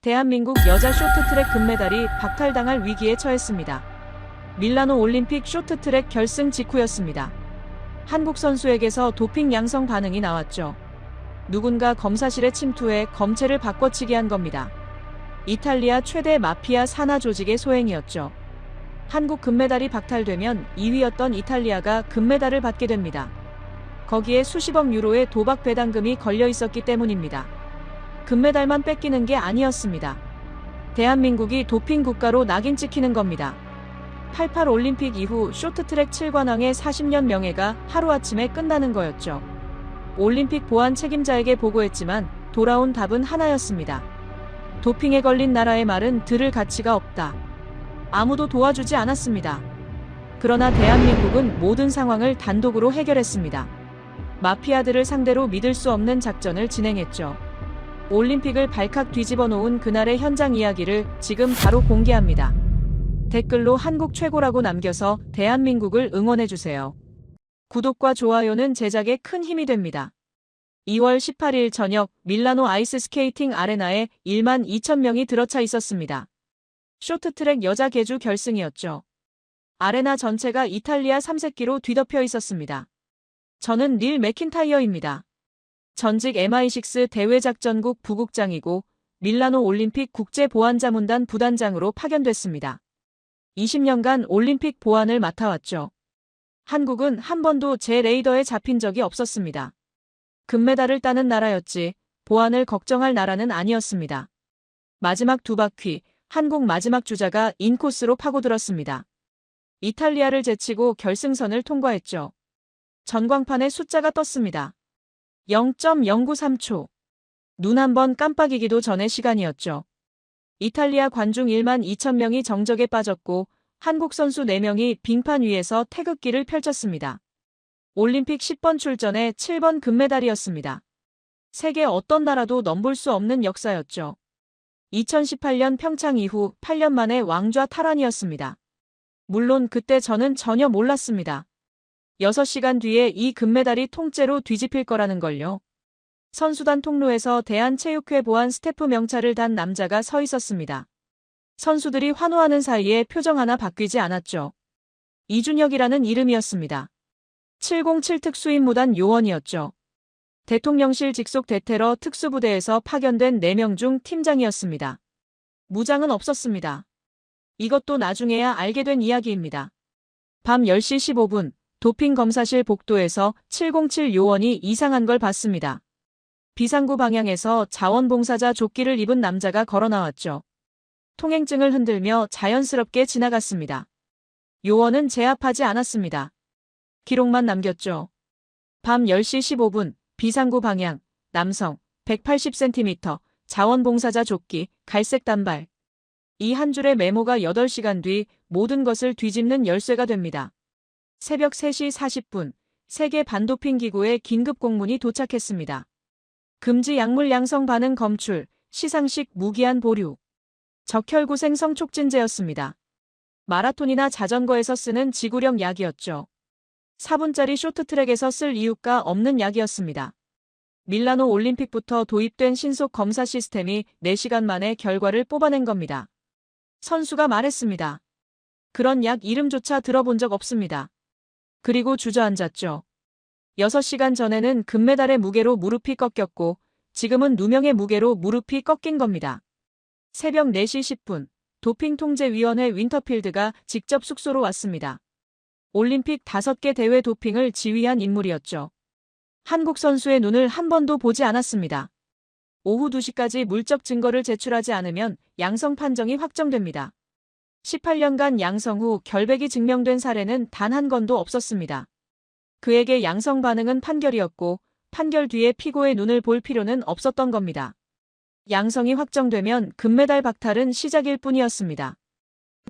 대한민국 여자 쇼트트랙 금메달이 박탈당할 위기에 처했습니다. 밀라노 올림픽 쇼트트랙 결승 직후였습니다. 한국 선수에게서 도핑 양성 반응이 나왔죠. 누군가 검사실에 침투해 검체를 바꿔치기 한 겁니다. 이탈리아 최대 마피아 산하 조직의 소행이었죠. 한국 금메달이 박탈되면 2위였던 이탈리아가 금메달을 받게 됩니다. 거기에 수십억 유로의 도박 배당금이 걸려 있었기 때문입니다. 금메달만 뺏기는 게 아니었습니다. 대한민국이 도핑 국가로 낙인 찍히는 겁니다. 88 올림픽 이후 쇼트트랙 7관왕의 40년 명예가 하루아침에 끝나는 거였죠. 올림픽 보안 책임자에게 보고했지만 돌아온 답은 하나였습니다. 도핑에 걸린 나라의 말은 들을 가치가 없다. 아무도 도와주지 않았습니다. 그러나 대한민국은 모든 상황을 단독으로 해결했습니다. 마피아들을 상대로 믿을 수 없는 작전을 진행했죠. 올림픽을 발칵 뒤집어 놓은 그날의 현장 이야기를 지금 바로 공개합니다. 댓글로 한국 최고라고 남겨서 대한민국을 응원해주세요. 구독과 좋아요는 제작에 큰 힘이 됩니다. 2월 18일 저녁 밀라노 아이스 스케이팅 아레나에 1만 2천 명이 들어차 있었습니다. 쇼트트랙 여자 계주 결승이었죠. 아레나 전체가 이탈리아 3색기로 뒤덮여 있었습니다. 저는 릴 맥킨타이어입니다. 전직 MI6 대외작전국 부국장이고 밀라노 올림픽 국제보안자문단 부단장으로 파견됐습니다. 20년간 올림픽 보안을 맡아왔죠. 한국은 한 번도 제 레이더에 잡힌 적이 없었습니다. 금메달을 따는 나라였지 보안을 걱정할 나라는 아니었습니다. 마지막 두 바퀴 한국 마지막 주자가 인코스로 파고들었습니다. 이탈리아를 제치고 결승선을 통과했죠. 전광판에 숫자가 떴습니다. 0.093초. 눈 한 번 깜빡이기도 전의 시간이었죠. 이탈리아 관중 1만 2천 명이 정적에 빠졌고 한국 선수 4명이 빙판 위에서 태극기를 펼쳤습니다. 올림픽 10번 출전에 7번 금메달이었습니다. 세계 어떤 나라도 넘볼 수 없는 역사였죠. 2018년 평창 이후 8년 만에 왕좌 탈환이었습니다. 물론 그때 저는 전혀 몰랐습니다. 6시간 뒤에 이 금메달이 통째로 뒤집힐 거라는 걸요. 선수단 통로에서 대한체육회 보안 스태프 명찰을 단 남자가 서 있었습니다. 선수들이 환호하는 사이에 표정 하나 바뀌지 않았죠. 이준혁이라는 이름이었습니다. 707 특수임무단 요원이었죠. 대통령실 직속 대테러 특수부대에서 파견된 4명 중 팀장이었습니다. 무장은 없었습니다. 이것도 나중에야 알게 된 이야기입니다. 밤 10시 15분 도핑 검사실 복도에서 707 요원이 이상한 걸 봤습니다. 비상구 방향에서 자원봉사자 조끼를 입은 남자가 걸어 나왔죠. 통행증을 흔들며 자연스럽게 지나갔습니다. 요원은 제압하지 않았습니다. 기록만 남겼죠. 밤 10시 15분 비상구 방향 남성 180cm 자원봉사자 조끼 갈색 단발. 이 한 줄의 메모가 8시간 뒤 모든 것을 뒤집는 열쇠가 됩니다. 새벽 3시 40분 세계 반도핑 기구에 긴급 공문이 도착했습니다. 금지 약물 양성 반응 검출, 시상식 무기한 보류. 적혈구생 성촉진제였습니다. 마라톤이나 자전거에서 쓰는 지구력 약이었죠. 4분짜리 쇼트트랙에서 쓸 이유가 없는 약이었습니다. 밀라노 올림픽부터 도입된 신속 검사 시스템이 4시간 만에 결과를 뽑아낸 겁니다. 선수가 말했습니다. 그런 약 이름조차 들어본 적 없습니다. 그리고 주저앉았죠. 6시간 전에는 금메달의 무게로 무릎이 꺾였고 지금은 누명의 무게로 무릎이 꺾인 겁니다. 새벽 4시 10분 도핑통제위원회 윈터필드가 직접 숙소로 왔습니다. 올림픽 5개 대회 도핑을 지휘한 인물이었죠. 한국 선수의 눈을 한 번도 보지 않았습니다. 오후 2시까지 물적 증거를 제출하지 않으면 양성 판정이 확정됩니다. 18년간 양성 후 결백이 증명된 사례는 단 한 건도 없었습니다. 그에게 양성 반응은 판결이었고 판결 뒤에 피고의 눈을 볼 필요는 없었던 겁니다. 양성이 확정되면 금메달 박탈은 시작일 뿐이었습니다.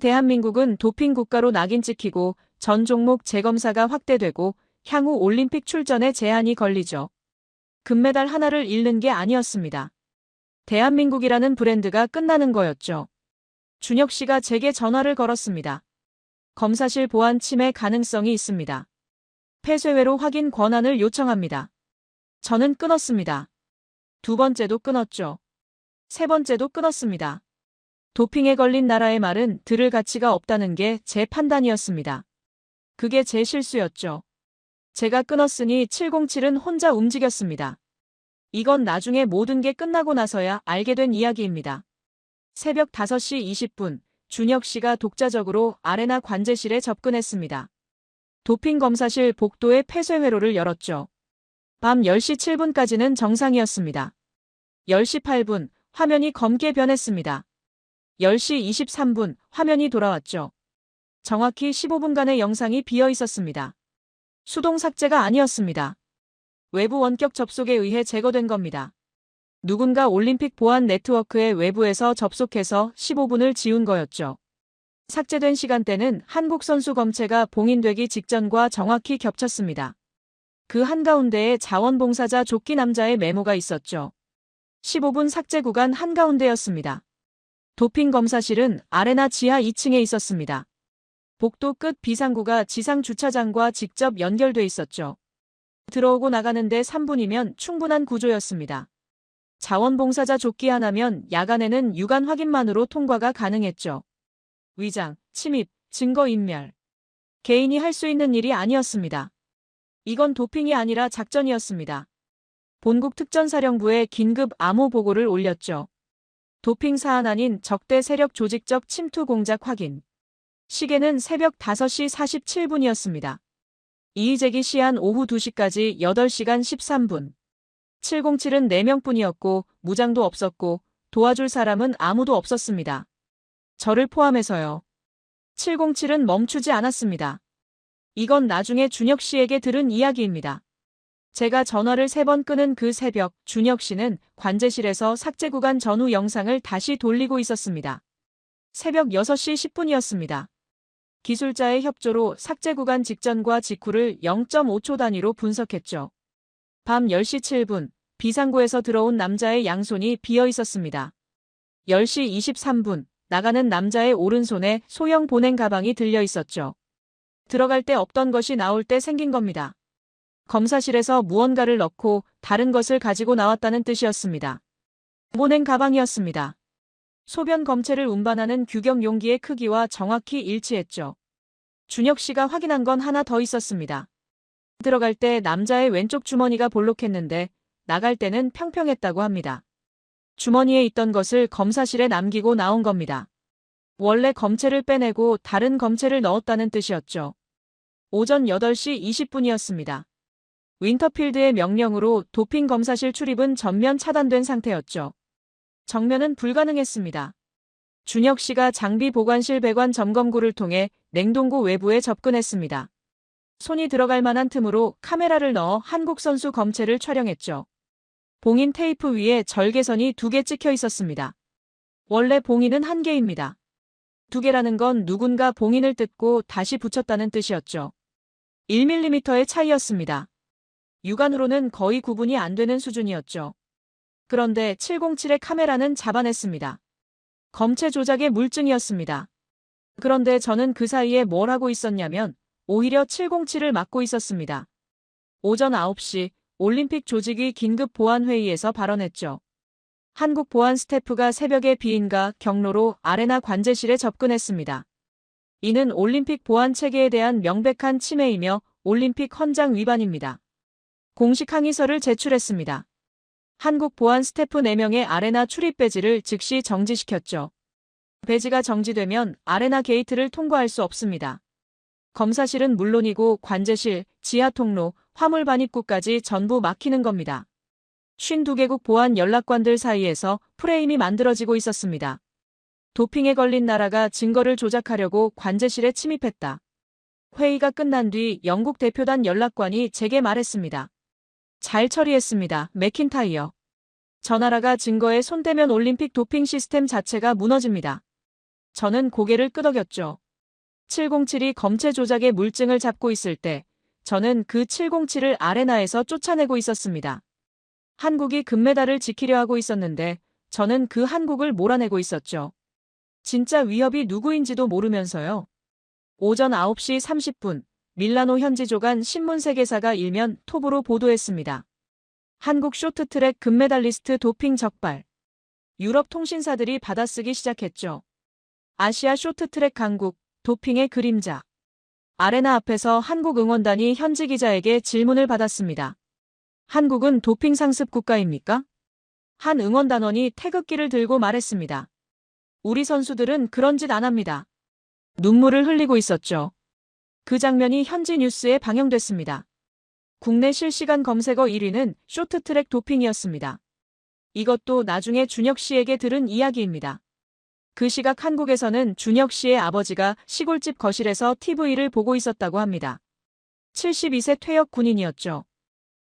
대한민국은 도핑 국가로 낙인 찍히고 전 종목 재검사가 확대되고 향후 올림픽 출전에 제한이 걸리죠. 금메달 하나를 잃는 게 아니었습니다. 대한민국이라는 브랜드가 끝나는 거였죠. 준혁 씨가 제게 전화를 걸었습니다. 검사실 보안 침해 가능성이 있습니다. 폐쇄회로 확인 권한을 요청합니다. 저는 끊었습니다. 두 번째도 끊었죠. 세 번째도 끊었습니다. 도핑에 걸린 나라의 말은 들을 가치가 없다는 게 제 판단이었습니다. 그게 제 실수였죠. 제가 끊었으니 707은 혼자 움직였습니다. 이건 나중에 모든 게 끝나고 나서야 알게 된 이야기입니다. 새벽 5시 20분, 준혁 씨가 독자적으로 아레나 관제실에 접근했습니다. 도핑 검사실 복도에 폐쇄 회로를 열었죠. 밤 10시 7분까지는 정상이었습니다. 10시 8분, 화면이 검게 변했습니다. 10시 23분, 화면이 돌아왔죠. 정확히 15분간의 영상이 비어 있었습니다. 수동 삭제가 아니었습니다. 외부 원격 접속에 의해 제거된 겁니다. 누군가 올림픽 보안 네트워크의 외부에서 접속해서 15분을 지운 거였죠. 삭제된 시간대는 한국 선수 검체가 봉인되기 직전과 정확히 겹쳤습니다. 그 한가운데에 자원봉사자 조끼 남자의 메모가 있었죠. 15분 삭제 구간 한가운데였습니다. 도핑 검사실은 아레나 지하 2층에 있었습니다. 복도 끝 비상구가 지상 주차장과 직접 연결돼 있었죠. 들어오고 나가는데 3분이면 충분한 구조였습니다. 자원봉사자 조끼 하나면 야간에는 육안 확인만으로 통과가 가능했죠. 위장, 침입, 증거인멸. 개인이 할 수 있는 일이 아니었습니다. 이건 도핑이 아니라 작전이었습니다. 본국 특전사령부에 긴급 암호 보고를 올렸죠. 도핑 사안 아닌 적대 세력 조직적 침투 공작 확인. 시계는 새벽 5시 47분이었습니다. 이의제기 시한 오후 2시까지 8시간 13분. 707은 4명뿐이었고 무장도 없었고 도와줄 사람은 아무도 없었습니다. 저를 포함해서요. 707은 멈추지 않았습니다. 이건 나중에 준혁 씨에게 들은 이야기입니다. 제가 전화를 3번 끊은 그 새벽 준혁 씨는 관제실에서 삭제 구간 전후 영상을 다시 돌리고 있었습니다. 새벽 6시 10분이었습니다. 기술자의 협조로 삭제 구간 직전과 직후를 0.5초 단위로 분석했죠. 밤 10시 7분, 비상구에서 들어온 남자의 양손이 비어 있었습니다. 10시 23분, 나가는 남자의 오른손에 소형 보냉 가방이 들려 있었죠. 들어갈 때 없던 것이 나올 때 생긴 겁니다. 검사실에서 무언가를 넣고 다른 것을 가지고 나왔다는 뜻이었습니다. 보냉 가방이었습니다. 소변 검체를 운반하는 규격 용기의 크기와 정확히 일치했죠. 준혁 씨가 확인한 건 하나 더 있었습니다. 들어갈 때 남자의 왼쪽 주머니가 볼록했는데 나갈 때는 평평했다고 합니다. 주머니에 있던 것을 검사실에 남기고 나온 겁니다. 원래 검체를 빼내고 다른 검체를 넣었다는 뜻이었죠. 오전 8시 20분이었습니다. 윈터필드의 명령으로 도핑 검사실 출입은 전면 차단된 상태였죠. 정면은 불가능했습니다. 준혁 씨가 장비 보관실 배관 점검구를 통해 냉동고 외부에 접근했습니다. 손이 들어갈 만한 틈으로 카메라를 넣어 한국 선수 검체를 촬영했죠. 봉인 테이프 위에 절개선이 2개 찍혀 있었습니다. 원래 봉인은 1개입니다. 2개라는 건 누군가 봉인을 뜯고 다시 붙였다는 뜻이었죠. 1mm의 차이였습니다. 육안으로는 거의 구분이 안 되는 수준이었죠. 그런데 707의 카메라는 잡아냈습니다. 검체 조작의 물증이었습니다. 그런데 저는 그 사이에 뭘 하고 있었냐면 오히려 707을 막고 있었습니다. 오전 9시 올림픽 조직위 긴급 보안회의에서 발언했죠. 한국 보안 스태프가 새벽에 비인가 경로로 아레나 관제실에 접근했습니다. 이는 올림픽 보안 체계에 대한 명백한 침해이며 올림픽 헌장 위반입니다. 공식 항의서를 제출했습니다. 한국 보안 스태프 4명의 아레나 출입 배지를 즉시 정지시켰죠. 배지가 정지되면 아레나 게이트를 통과할 수 없습니다. 검사실은 물론이고 관제실, 지하 통로, 화물 반입구까지 전부 막히는 겁니다. 52개국 보안 연락관들 사이에서 프레임이 만들어지고 있었습니다. 도핑에 걸린 나라가 증거를 조작하려고 관제실에 침입했다. 회의가 끝난 뒤 영국 대표단 연락관이 제게 말했습니다. 잘 처리했습니다. 맥킨타이어. 저 나라가 증거에 손대면 올림픽 도핑 시스템 자체가 무너집니다. 저는 고개를 끄덕였죠. 707이 검체 조작의 물증을 잡고 있을 때 저는 그 707을 아레나에서 쫓아내고 있었습니다. 한국이 금메달을 지키려 하고 있었는데 저는 그 한국을 몰아내고 있었죠. 진짜 위협이 누구인지도 모르면서요. 오전 9시 30분 밀라노 현지 조간 신문 세계사가 일면 톱으로 보도했습니다. 한국 쇼트트랙 금메달리스트 도핑 적발. 유럽 통신사들이 받아쓰기 시작했죠. 아시아 쇼트트랙 강국, 도핑의 그림자. 아레나 앞에서 한국 응원단이 현지 기자에게 질문을 받았습니다. 한국은 도핑 상습 국가입니까? 한 응원단원이 태극기를 들고 말했습니다. 우리 선수들은 그런 짓 안 합니다. 눈물을 흘리고 있었죠. 그 장면이 현지 뉴스에 방영됐습니다. 국내 실시간 검색어 1위는 쇼트트랙 도핑이었습니다. 이것도 나중에 준혁 씨에게 들은 이야기입니다. 그 시각 한국에서는 준혁 씨의 아버지가 시골집 거실에서 TV를 보고 있었다고 합니다. 72세 퇴역 군인이었죠.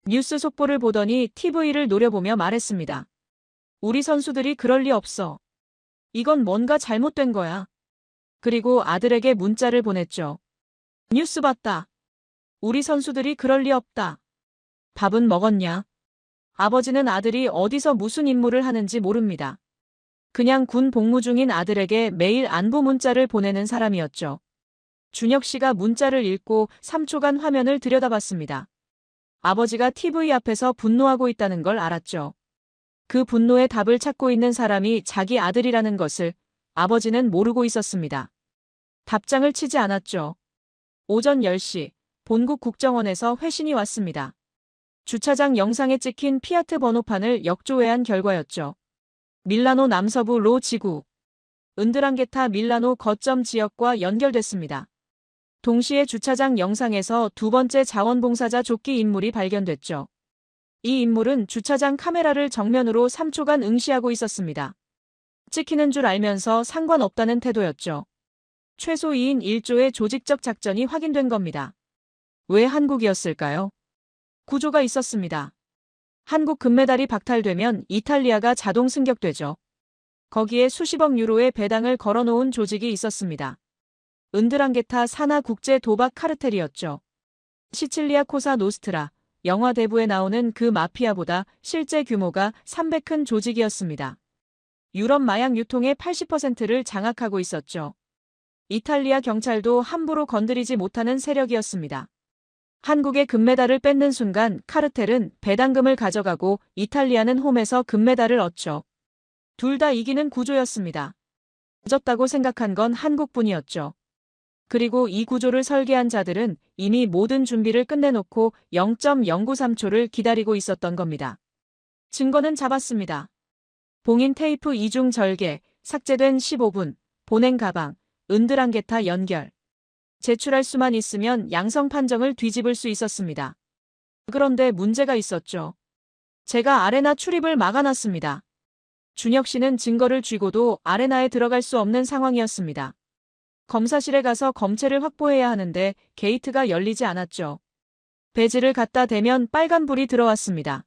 뉴스 속보를 보더니 TV를 노려보며 말했습니다. 우리 선수들이 그럴 리 없어. 이건 뭔가 잘못된 거야. 그리고 아들에게 문자를 보냈죠. 뉴스 봤다. 우리 선수들이 그럴 리 없다. 밥은 먹었냐? 아버지는 아들이 어디서 무슨 임무를 하는지 모릅니다. 그냥 군 복무 중인 아들에게 매일 안부 문자를 보내는 사람이었죠. 준혁 씨가 문자를 읽고 3초간 화면을 들여다봤습니다. 아버지가 TV 앞에서 분노하고 있다는 걸 알았죠. 그 분노의 답을 찾고 있는 사람이 자기 아들이라는 것을 아버지는 모르고 있었습니다. 답장을 치지 않았죠. 오전 10시 본국 국정원에서 회신이 왔습니다. 주차장 영상에 찍힌 피아트 번호판을 역조회한 결과였죠. 밀라노 남서부 로 지구. 은드랑게타 밀라노 거점 지역과 연결됐습니다. 동시에 주차장 영상에서 두 번째 자원봉사자 조끼 인물이 발견됐죠. 이 인물은 주차장 카메라를 정면으로 3초간 응시하고 있었습니다. 찍히는 줄 알면서 상관없다는 태도였죠. 최소 2인 1조의 조직적 작전이 확인된 겁니다. 왜 한국이었을까요? 구조가 있었습니다. 한국 금메달이 박탈되면 이탈리아가 자동 승격되죠. 거기에 수십억 유로의 배당을 걸어놓은 조직이 있었습니다. 은드랑게타 산하 국제 도박 카르텔이었죠. 시칠리아 코사 노스트라, 영화 대부에 나오는 그 마피아보다 실제 규모가 300큰 조직이었습니다. 유럽 마약 유통의 80%를 장악하고 있었죠. 이탈리아 경찰도 함부로 건드리지 못하는 세력이었습니다. 한국의 금메달을 뺏는 순간 카르텔은 배당금을 가져가고 이탈리아는 홈에서 금메달을 얻죠. 둘 다 이기는 구조였습니다. 졌다고 생각한 건 한국뿐이었죠. 그리고 이 구조를 설계한 자들은 이미 모든 준비를 끝내놓고 0.093초를 기다리고 있었던 겁니다. 증거는 잡았습니다. 봉인 테이프 이중 절개, 삭제된 15분, 보낸 가방, 은드랑게타 연결. 제출할 수만 있으면 양성 판정을 뒤집을 수 있었습니다. 그런데 문제가 있었죠. 제가 아레나 출입을 막아놨습니다. 준혁 씨는 증거를 쥐고도 아레나에 들어갈 수 없는 상황이었습니다. 검사실에 가서 검체를 확보해야 하는데 게이트가 열리지 않았죠. 배지를 갖다 대면 빨간불이 들어왔습니다.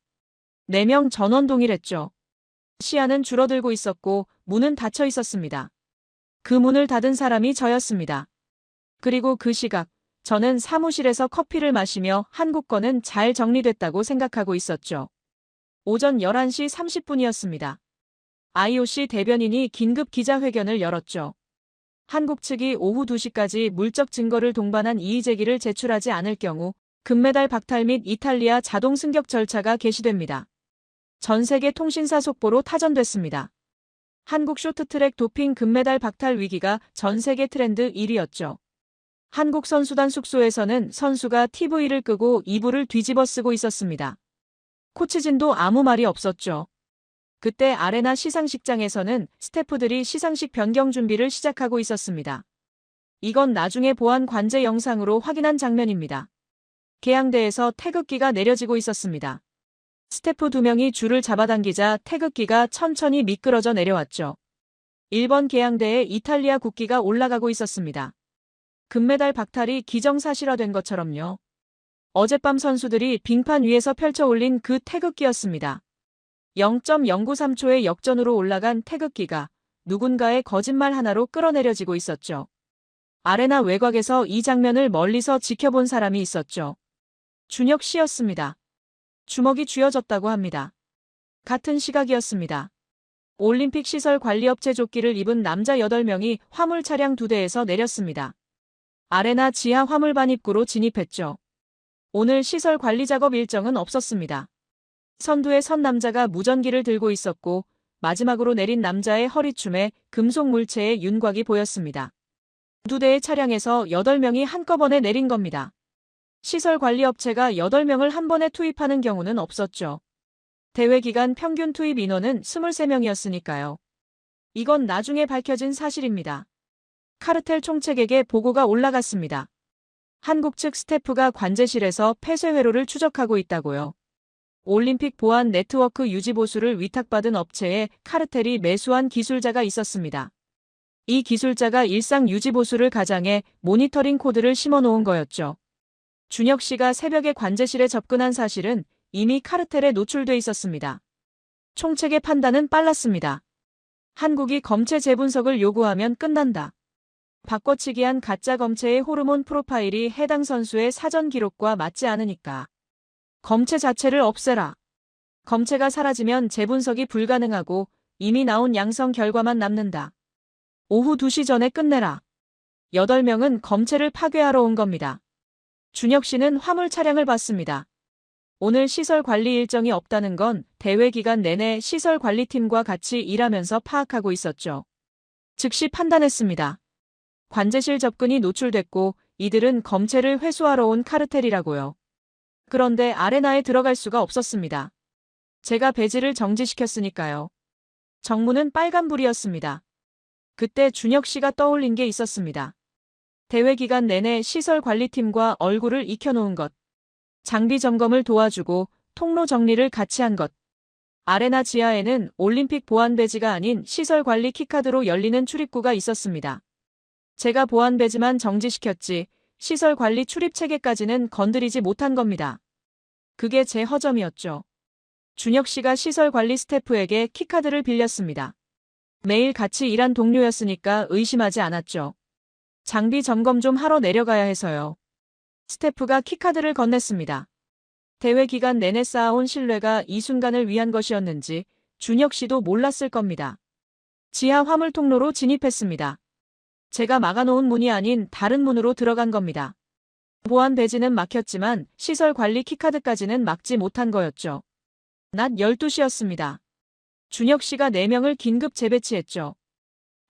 4명 전원 동일했죠. 시야는 줄어들고 있었고 문은 닫혀 있었습니다. 그 문을 닫은 사람이 저였습니다. 그리고 그 시각, 저는 사무실에서 커피를 마시며 한국 거는 잘 정리됐다고 생각하고 있었죠. 오전 11시 30분이었습니다. IOC 대변인이 긴급 기자회견을 열었죠. 한국 측이 오후 2시까지 물적 증거를 동반한 이의 제기를 제출하지 않을 경우 금메달 박탈 및 이탈리아 자동 승격 절차가 개시됩니다. 전 세계 통신사 속보로 타전됐습니다. 한국 쇼트트랙 도핑 금메달 박탈 위기가 전 세계 트렌드 1위였죠. 한국 선수단 숙소에서는 선수가 TV를 끄고 이불을 뒤집어 쓰고 있었습니다. 코치진도 아무 말이 없었죠. 그때 아레나 시상식장에서는 스태프들이 시상식 변경 준비를 시작하고 있었습니다. 이건 나중에 보안 관제 영상으로 확인한 장면입니다. 개양대에서 태극기가 내려지고 있었습니다. 스태프 2명이 줄을 잡아당기자 태극기가 천천히 미끄러져 내려왔죠. 1번 개양대에 이탈리아 국기가 올라가고 있었습니다. 금메달 박탈이 기정사실화된 것처럼요. 어젯밤 선수들이 빙판 위에서 펼쳐 올린 그 태극기였습니다. 0.093초의 역전으로 올라간 태극기가 누군가의 거짓말 하나로 끌어내려지고 있었죠. 아레나 외곽에서 이 장면을 멀리서 지켜본 사람이 있었죠. 준혁 씨였습니다. 주먹이 쥐어졌다고 합니다. 같은 시각이었습니다. 올림픽 시설 관리업체 조끼를 입은 남자 8명이 화물 차량 2대에서 내렸습니다. 아레나 지하 화물반 입구로 진입했죠. 오늘 시설 관리 작업 일정은 없었습니다. 선두에 선 남자가 무전기를 들고 있었고 마지막으로 내린 남자의 허리춤에 금속 물체의 윤곽이 보였습니다. 두 대의 차량에서 8명이 한꺼번에 내린 겁니다. 시설관리업체가 8명을 한 번에 투입하는 경우는 없었죠. 대회 기간 평균 투입 인원은 23명이었으니까요. 이건 나중에 밝혀진 사실입니다. 카르텔 총책에게 보고가 올라갔습니다. 한국 측 스태프가 관제실에서 폐쇄 회로를 추적하고 있다고요. 올림픽 보안 네트워크 유지 보수를 위탁받은 업체에 카르텔이 매수한 기술자가 있었습니다. 이 기술자가 일상 유지 보수를 가장해 모니터링 코드를 심어놓은 거였죠. 준혁 씨가 새벽에 관제실에 접근한 사실은 이미 카르텔에 노출돼 있었습니다. 총책의 판단은 빨랐습니다. 한국이 검체 재분석을 요구하면 끝난다. 바꿔치기한 가짜 검체의 호르몬 프로파일이 해당 선수의 사전 기록과 맞지 않으니까 검체 자체를 없애라. 검체가 사라지면 재분석이 불가능하고 이미 나온 양성 결과만 남는다. 오후 2시 전에 끝내라. 8명은 검체를 파괴하러 온 겁니다. 준혁 씨는 화물 차량을 봤습니다. 오늘 시설 관리 일정이 없다는 건 대회 기간 내내 시설 관리팀과 같이 일하면서 파악하고 있었죠. 즉시 판단했습니다. 관제실 접근이 노출됐고 이들은 검체를 회수하러 온 카르텔이라고요. 그런데 아레나에 들어갈 수가 없었습니다. 제가 배지를 정지시켰으니까요. 정문은 빨간불이었습니다. 그때 준혁 씨가 떠올린 게 있었습니다. 대회 기간 내내 시설 관리팀과 얼굴을 익혀놓은 것. 장비 점검을 도와주고 통로 정리를 같이 한 것. 아레나 지하에는 올림픽 보안 배지가 아닌 시설 관리 키카드로 열리는 출입구가 있었습니다. 제가 보안 배지만 정지시켰지 시설 관리 출입 체계까지는 건드리지 못한 겁니다. 그게 제 허점이었죠. 준혁 씨가 시설 관리 스태프에게 키카드를 빌렸습니다. 매일 같이 일한 동료였으니까 의심하지 않았죠. 장비 점검 좀 하러 내려가야 해서요. 스태프가 키카드를 건넸습니다. 대회 기간 내내 쌓아온 신뢰가 이 순간을 위한 것이었는지 준혁 씨도 몰랐을 겁니다. 지하 화물 통로로 진입했습니다. 제가 막아놓은 문이 아닌 다른 문으로 들어간 겁니다. 보안 배지는 막혔지만 시설 관리 키카드까지는 막지 못한 거였죠. 낮 12시였습니다. 준혁 씨가 4명을 긴급 재배치했죠.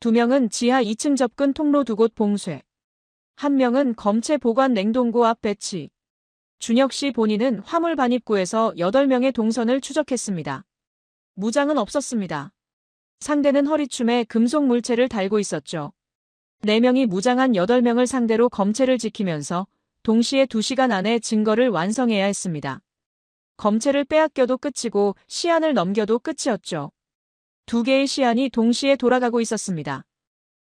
2명은 지하 2층 접근 통로 2곳 봉쇄. 1명은 검체 보관 냉동고 앞 배치. 준혁 씨 본인은 화물 반입구에서 8명의 동선을 추적했습니다. 무장은 없었습니다. 상대는 허리춤에 금속 물체를 달고 있었죠. 4명이 무장한 8명을 상대로 검체를 지키면서 동시에 2시간 안에 증거를 완성해야 했습니다. 검체를 빼앗겨도 끝이고 시한을 넘겨도 끝이었죠. 2개의 시한이 동시에 돌아가고 있었습니다.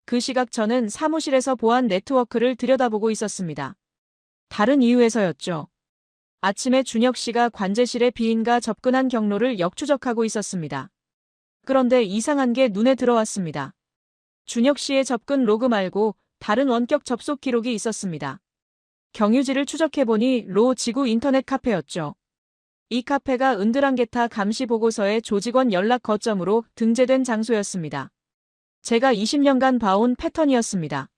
그 시각 저는 사무실에서 보안 네트워크를 들여다보고 있었습니다. 다른 이유에서였죠. 아침에 준혁 씨가 관제실에 비인가 접근한 경로를 역추적하고 있었습니다. 그런데 이상한 게 눈에 들어왔습니다. 준혁 씨의 접근 로그 말고 다른 원격 접속 기록이 있었습니다. 경유지를 추적해보니 로 지구 인터넷 카페였죠. 이 카페가 은드랑게타 감시 보고서의 조직원 연락 거점으로 등재된 장소였습니다. 제가 20년간 봐온 패턴이었습니다.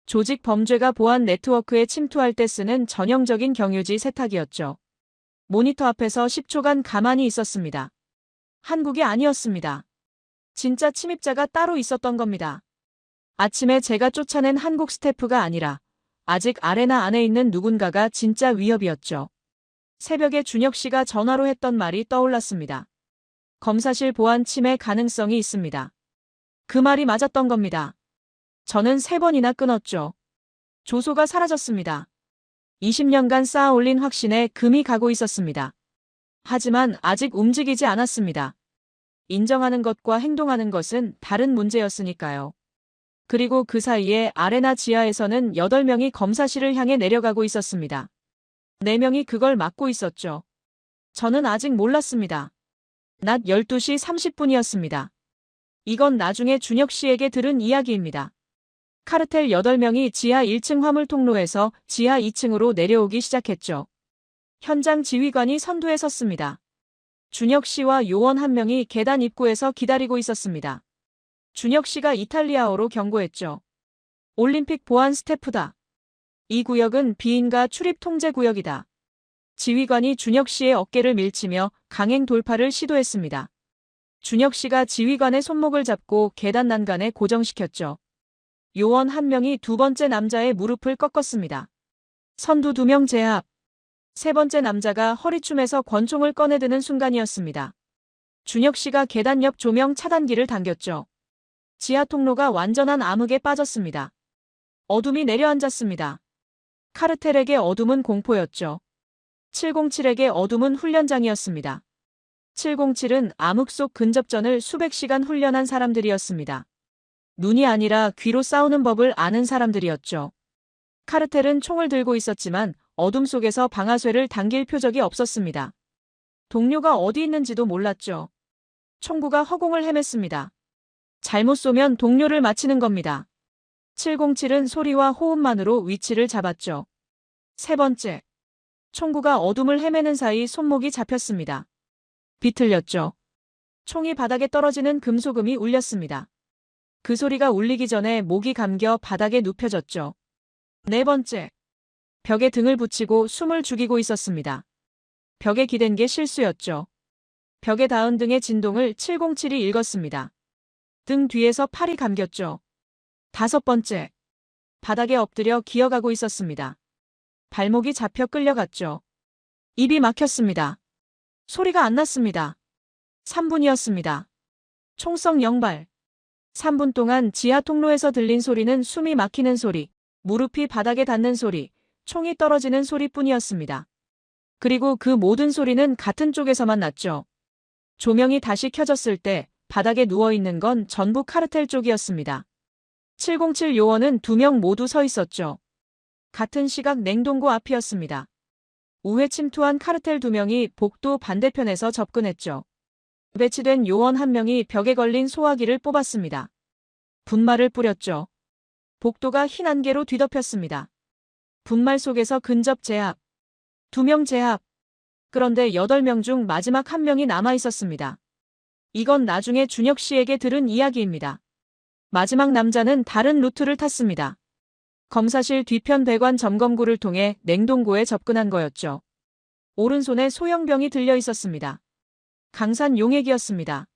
조직 범죄가 보안 네트워크에 침투할 때 쓰는 전형적인 경유지 세탁이었죠. 모니터 앞에서 10초간 가만히 있었습니다. 한국이 아니었습니다. 진짜 침입자가 따로 있었던 겁니다. 아침에 제가 쫓아낸 한국 스태프가 아니라 아직 아레나 안에 있는 누군가가 진짜 위협이었죠. 새벽에 준혁 씨가 전화로 했던 말이 떠올랐습니다. 검사실 보안 침해 가능성이 있습니다. 그 말이 맞았던 겁니다. 저는 3번이나 끊었죠. 조소가 사라졌습니다. 20년간 쌓아올린 확신에 금이 가고 있었습니다. 하지만 아직 움직이지 않았습니다. 인정하는 것과 행동하는 것은 다른 문제였으니까요. 그리고 그 사이에 아레나 지하에서는 8명이 검사실을 향해 내려가고 있었습니다. 4명이 그걸 막고 있었죠. 저는 아직 몰랐습니다. 낮 12시 30분이었습니다. 이건 나중에 준혁 씨에게 들은 이야기입니다. 카르텔 8명이 지하 1층 화물 통로에서 지하 2층으로 내려오기 시작했죠. 현장 지휘관이 선두에 섰습니다. 준혁 씨와 요원 1명이 계단 입구에서 기다리고 있었습니다. 준혁 씨가 이탈리아어로 경고했죠. 올림픽 보안 스태프다. 이 구역은 비인가 출입 통제 구역이다. 지휘관이 준혁 씨의 어깨를 밀치며 강행 돌파를 시도했습니다. 준혁 씨가 지휘관의 손목을 잡고 계단 난간에 고정시켰죠. 요원 한 명이 두 번째 남자의 무릎을 꺾었습니다. 선두 2명 제압. 세 번째 남자가 허리춤에서 권총을 꺼내드는 순간이었습니다. 준혁 씨가 계단 옆 조명 차단기를 당겼죠. 지하 통로가 완전한 암흑에 빠졌습니다. 어둠이 내려앉았습니다. 카르텔에게 어둠은 공포였죠. 707에게 어둠은 훈련장이었습니다. 707은 암흑 속 근접전을 수백 시간 훈련한 사람들이었습니다. 눈이 아니라 귀로 싸우는 법을 아는 사람들이었죠. 카르텔은 총을 들고 있었지만 어둠 속에서 방아쇠를 당길 표적이 없었습니다. 동료가 어디 있는지도 몰랐죠. 총구가 허공을 헤맸습니다. 잘못 쏘면 동료를 마치는 겁니다. 707은 소리와 호흡만으로 위치를 잡았죠. 세 번째. 총구가 어둠을 헤매는 사이 손목이 잡혔습니다. 비틀렸죠. 총이 바닥에 떨어지는 금소금이 울렸습니다. 그 소리가 울리기 전에 목이 감겨 바닥에 눕혀졌죠. 네 번째. 벽에 등을 붙이고 숨을 죽이고 있었습니다. 벽에 기댄 게 실수였죠. 벽에 닿은 등의 진동을 707이 읽었습니다. 등 뒤에서 팔이 감겼죠. 다섯 번째. 바닥에 엎드려 기어가고 있었습니다. 발목이 잡혀 끌려갔죠. 입이 막혔습니다. 소리가 안 났습니다. 3분이었습니다. 총성 0발. 3분 동안 지하 통로에서 들린 소리는 숨이 막히는 소리, 무릎이 바닥에 닿는 소리, 총이 떨어지는 소리뿐이었습니다. 그리고 그 모든 소리는 같은 쪽에서만 났죠. 조명이 다시 켜졌을 때 바닥에 누워있는 건 전부 카르텔 쪽이었습니다. 707 요원은 2명 모두 서 있었죠. 같은 시각 냉동고 앞이었습니다. 우회 침투한 카르텔 2명이 복도 반대편에서 접근했죠. 배치된 요원 1명이 벽에 걸린 소화기를 뽑았습니다. 분말을 뿌렸죠. 복도가 흰 안개로 뒤덮였습니다. 분말 속에서 근접 제압. 2명 제압. 그런데 8명 중 마지막 1명이 남아 있었습니다. 이건 나중에 준혁 씨에게 들은 이야기입니다. 마지막 남자는 다른 루트를 탔습니다. 검사실 뒤편 배관 점검구를 통해 냉동고에 접근한 거였죠. 오른손에 소형병이 들려 있었습니다. 강산 용액이었습니다.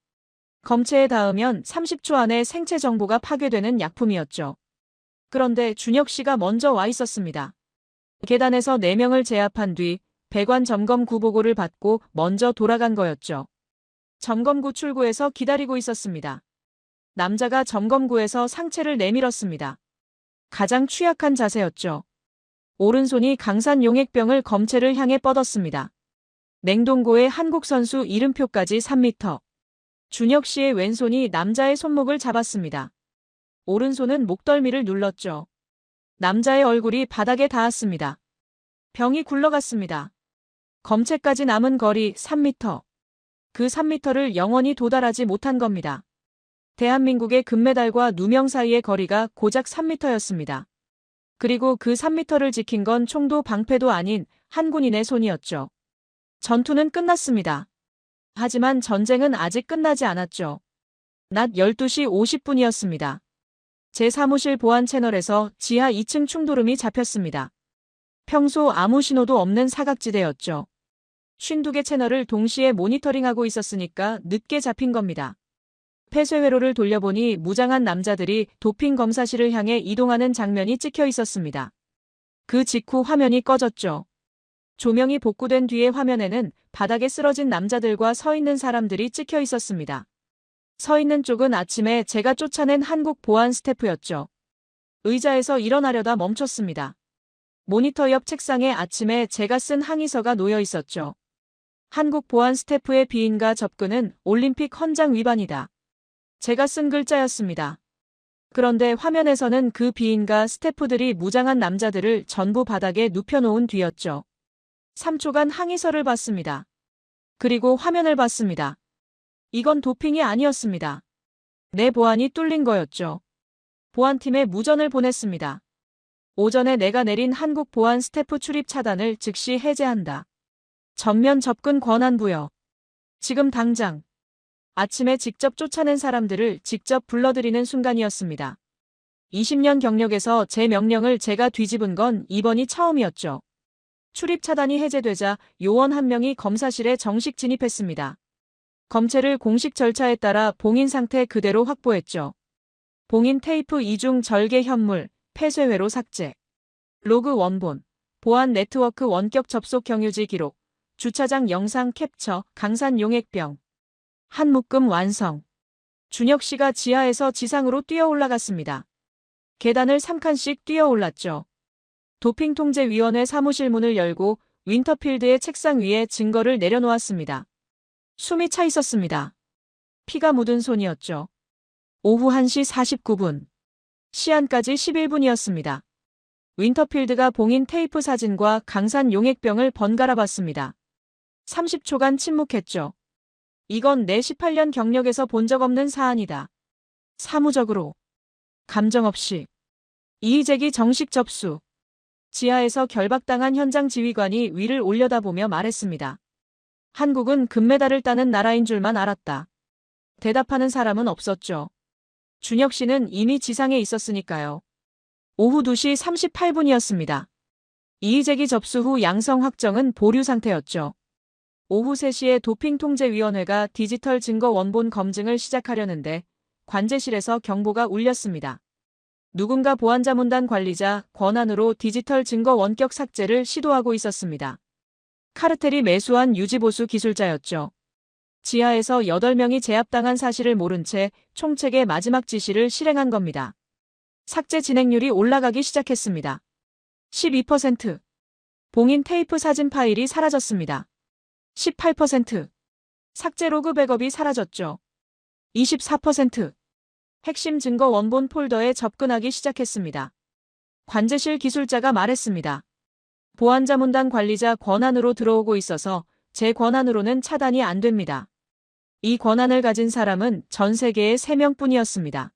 검체에 닿으면 30초 안에 생체 정보가 파괴되는 약품이었죠. 그런데 준혁 씨가 먼저 와 있었습니다. 계단에서 4명을 제압한 뒤 배관 점검구 보고를 받고 먼저 돌아간 거였죠. 점검구 출구에서 기다리고 있었습니다. 남자가 점검구에서 상체를 내밀었습니다. 가장 취약한 자세였죠. 오른손이 강산 용액병을 검체를 향해 뻗었습니다. 냉동고에 한국 선수 이름표까지 3m. 준혁 씨의 왼손이 남자의 손목을 잡았습니다. 오른손은 목덜미를 눌렀죠. 남자의 얼굴이 바닥에 닿았습니다. 병이 굴러갔습니다. 검체까지 남은 거리 3m. 그 3m를 영원히 도달하지 못한 겁니다. 대한민국의 금메달과 누명 사이의 거리가 고작 3m였습니다. 그리고 그 3m를 지킨 건 총도 방패도 아닌 한 군인의 손이었죠. 전투는 끝났습니다. 하지만 전쟁은 아직 끝나지 않았죠. 낮 12시 50분이었습니다. 제 사무실 보안 채널에서 지하 2층 충돌음이 잡혔습니다. 평소 아무 신호도 없는 사각지대였죠. 52개 채널을 동시에 모니터링하고 있었으니까 늦게 잡힌 겁니다. 폐쇄회로를 돌려보니 무장한 남자들이 도핑 검사실을 향해 이동하는 장면이 찍혀 있었습니다. 그 직후 화면이 꺼졌죠. 조명이 복구된 뒤의 화면에는 바닥에 쓰러진 남자들과 서 있는 사람들이 찍혀 있었습니다. 서 있는 쪽은 아침에 제가 쫓아낸 한국 보안 스태프였죠. 의자에서 일어나려다 멈췄습니다. 모니터 옆 책상에 아침에 제가 쓴 항의서가 놓여 있었죠. 한국 보안 스태프의 비인가 접근은 올림픽 헌장 위반이다. 제가 쓴 글자였습니다. 그런데 화면에서는 그 비인가 스태프들이 무장한 남자들을 전부 바닥에 눕혀놓은 뒤였죠. 3초간 항의서를 봤습니다. 그리고 화면을 봤습니다. 이건 도핑이 아니었습니다. 내 보안이 뚫린 거였죠. 보안팀에 무전을 보냈습니다. 오전에 내가 내린 한국 보안 스태프 출입 차단을 즉시 해제한다. 전면 접근 권한 부여. 지금 당장. 아침에 직접 쫓아낸 사람들을 직접 불러들이는 순간이었습니다. 20년 경력에서 제 명령을 제가 뒤집은 건 이번이 처음이었죠. 출입 차단이 해제되자 요원 1명이 검사실에 정식 진입했습니다. 검체를 공식 절차에 따라 봉인 상태 그대로 확보했죠. 봉인 테이프 이중 절개 현물, 폐쇄회로 삭제. 로그 원본, 보안 네트워크 원격 접속 경유지 기록, 주차장 영상 캡처, 강산 용액병. 한 묶음 완성. 준혁 씨가 지하에서 지상으로 뛰어 올라갔습니다. 계단을 3칸씩 뛰어 올랐죠. 도핑통제위원회 사무실 문을 열고 윈터필드의 책상 위에 증거를 내려놓았습니다. 숨이 차 있었습니다. 피가 묻은 손이었죠. 오후 1시 49분. 시한까지 11분이었습니다. 윈터필드가 봉인 테이프 사진과 강산 용액병을 번갈아 봤습니다. 30초간 침묵했죠. 이건 내 18년 경력에서 본 적 없는 사안이다. 사무적으로. 감정 없이. 이의제기 정식 접수. 지하에서 결박당한 현장 지휘관이 위를 올려다보며 말했습니다. 한국은 금메달을 따는 나라인 줄만 알았다. 대답하는 사람은 없었죠. 준혁 씨는 이미 지상에 있었으니까요. 오후 2시 38분이었습니다. 이의제기 접수 후 양성 확정은 보류 상태였죠. 오후 3시에 도핑통제위원회가 디지털 증거 원본 검증을 시작하려는데 관제실에서 경보가 울렸습니다. 누군가 보안자문단 관리자 권한으로 디지털 증거 원격 삭제를 시도하고 있었습니다. 카르텔이 매수한 유지보수 기술자였죠. 지하에서 8명이 제압당한 사실을 모른 채 총책의 마지막 지시를 실행한 겁니다. 삭제 진행률이 올라가기 시작했습니다. 12%. 봉인 테이프 사진 파일이 사라졌습니다. 18%. 삭제 로그 백업이 사라졌죠. 24%. 핵심 증거 원본 폴더에 접근하기 시작했습니다. 관제실 기술자가 말했습니다. 보안자문단 관리자 권한으로 들어오고 있어서 제 권한으로는 차단이 안 됩니다. 이 권한을 가진 사람은 전 세계에 3명뿐이었습니다.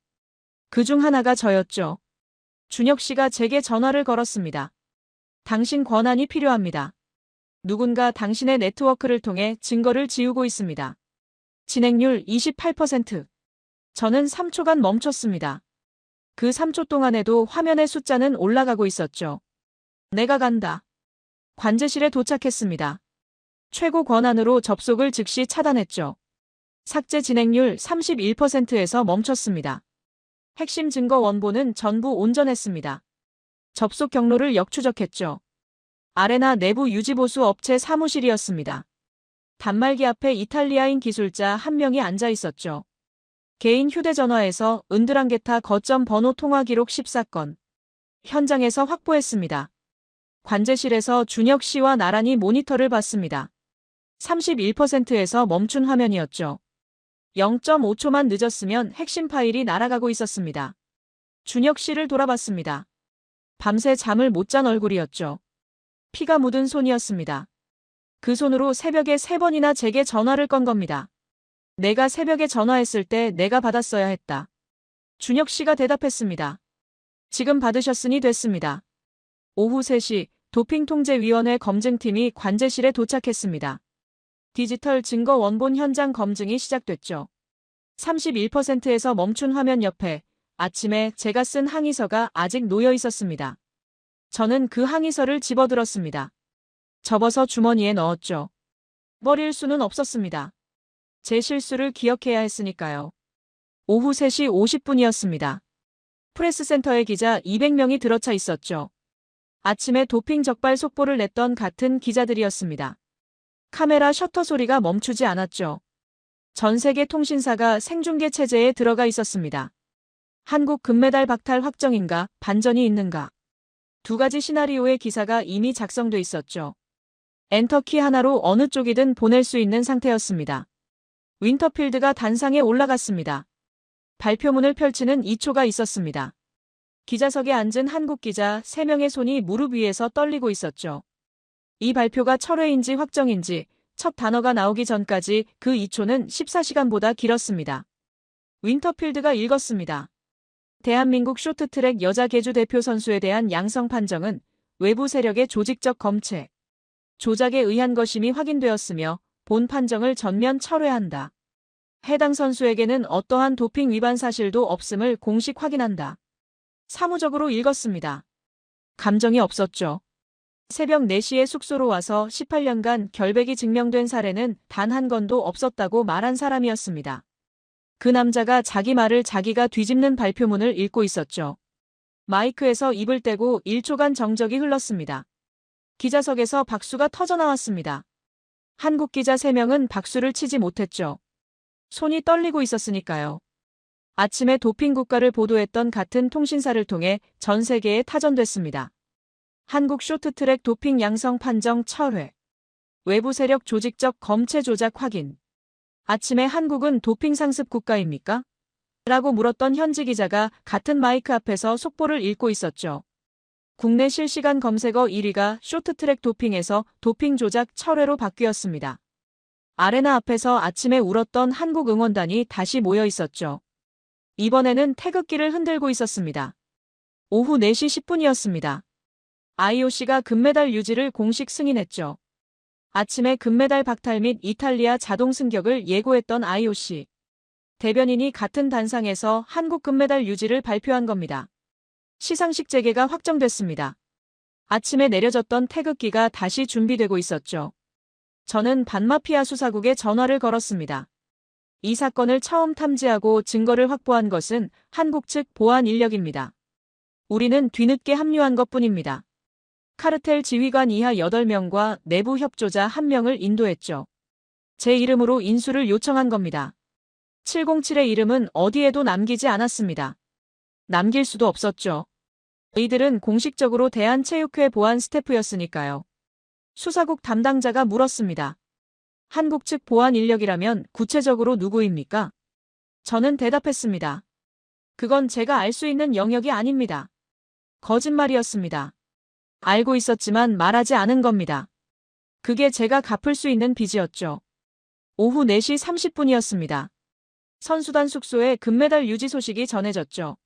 그중 하나가 저였죠. 준혁 씨가 제게 전화를 걸었습니다. 당신 권한이 필요합니다. 누군가 당신의 네트워크를 통해 증거를 지우고 있습니다. 진행률 28%. 저는 3초간 멈췄습니다. 그 3초 동안에도 화면의 숫자는 올라가고 있었죠. 내가 간다. 관제실에 도착했습니다. 최고 권한으로 접속을 즉시 차단했죠. 삭제 진행률 31%에서 멈췄습니다. 핵심 증거 원본은 전부 온전했습니다. 접속 경로를 역추적했죠. 아레나 내부 유지보수 업체 사무실이었습니다. 단말기 앞에 이탈리아인 기술자 한 명이 앉아 있었죠. 개인 휴대전화에서 은드랑게타 거점 번호 통화 기록 14건. 현장에서 확보했습니다. 관제실에서 준혁 씨와 나란히 모니터를 봤습니다. 31%에서 멈춘 화면이었죠. 0.5초만 늦었으면 핵심 파일이 날아가고 있었습니다. 준혁 씨를 돌아봤습니다. 밤새 잠을 못 잔 얼굴이었죠. 피가 묻은 손이었습니다. 그 손으로 새벽에 3번이나 제게 전화를 건 겁니다. 내가 새벽에 전화했을 때 내가 받았어야 했다. 준혁 씨가 대답했습니다. 지금 받으셨으니 됐습니다. 오후 3시 도핑통제위원회 검증팀이 관제실에 도착했습니다. 디지털 증거 원본 현장 검증이 시작됐죠. 31%에서 멈춘 화면 옆에 아침에 제가 쓴 항의서가 아직 놓여 있었습니다. 저는 그 항의서를 집어들었습니다. 접어서 주머니에 넣었죠. 버릴 수는 없었습니다. 제 실수를 기억해야 했으니까요. 오후 3시 50분이었습니다. 프레스센터에 기자 200명이 들어차 있었죠. 아침에 도핑 적발 속보를 냈던 같은 기자들이었습니다. 카메라 셔터 소리가 멈추지 않았죠. 전 세계 통신사가 생중계 체제에 들어가 있었습니다. 한국 금메달 박탈 확정인가, 반전이 있는가. 2가지 시나리오의 기사가 이미 작성돼 있었죠. 엔터키 하나로 어느 쪽이든 보낼 수 있는 상태였습니다. 윈터필드가 단상에 올라갔습니다. 발표문을 펼치는 2초가 있었습니다. 기자석에 앉은 한국 기자 3명의 손이 무릎 위에서 떨리고 있었죠. 이 발표가 철회인지 확정인지 첫 단어가 나오기 전까지 그 2초는 14시간보다 길었습니다. 윈터필드가 읽었습니다. 대한민국 쇼트트랙 여자 계주 대표 선수에 대한 양성 판정은 외부 세력의 조직적 검체, 조작에 의한 것임이 확인되었으며 본 판정을 전면 철회한다. 해당 선수에게는 어떠한 도핑 위반 사실도 없음을 공식 확인한다. 사무적으로 읽었습니다. 감정이 없었죠. 새벽 4시에 숙소로 와서 18년간 결백이 증명된 사례는 단 한 건도 없었다고 말한 사람이었습니다. 그 남자가 자기 말을 자기가 뒤집는 발표문을 읽고 있었죠. 마이크에서 입을 떼고 1초간 정적이 흘렀습니다. 기자석에서 박수가 터져나왔습니다. 한국 기자 3명은 박수를 치지 못했죠. 손이 떨리고 있었으니까요. 아침에 도핑 국가를 보도했던 같은 통신사를 통해 전 세계에 타전됐습니다. 한국 쇼트트랙 도핑 양성 판정 철회. 외부 세력 조직적 검체 조작 확인. 아침에 한국은 도핑 상습 국가입니까? 라고 물었던 현지 기자가 같은 마이크 앞에서 속보를 읽고 있었죠. 국내 실시간 검색어 1위가 쇼트트랙 도핑에서 도핑 조작 철회로 바뀌었습니다. 아레나 앞에서 아침에 울었던 한국 응원단이 다시 모여 있었죠. 이번에는 태극기를 흔들고 있었습니다. 오후 4시 10분이었습니다. IOC가 금메달 유지를 공식 승인했죠. 아침에 금메달 박탈 및 이탈리아 자동 승격을 예고했던 IOC. 대변인이 같은 단상에서 한국 금메달 유지를 발표한 겁니다. 시상식 재개가 확정됐습니다. 아침에 내려졌던 태극기가 다시 준비되고 있었죠. 저는 반마피아 수사국에 전화를 걸었습니다. 이 사건을 처음 탐지하고 증거를 확보한 것은 한국 측 보안 인력입니다. 우리는 뒤늦게 합류한 것뿐입니다. 카르텔 지휘관 이하 8명과 내부 협조자 1명을 인도했죠. 제 이름으로 인수를 요청한 겁니다. 707의 이름은 어디에도 남기지 않았습니다. 남길 수도 없었죠. 이들은 공식적으로 대한체육회 보안 스태프였으니까요. 수사국 담당자가 물었습니다. 한국 측 보안 인력이라면 구체적으로 누구입니까? 저는 대답했습니다. 그건 제가 알 수 있는 영역이 아닙니다. 거짓말이었습니다. 알고 있었지만 말하지 않은 겁니다. 그게 제가 갚을 수 있는 빚이었죠. 오후 4시 30분이었습니다. 선수단 숙소에 금메달 유지 소식이 전해졌죠.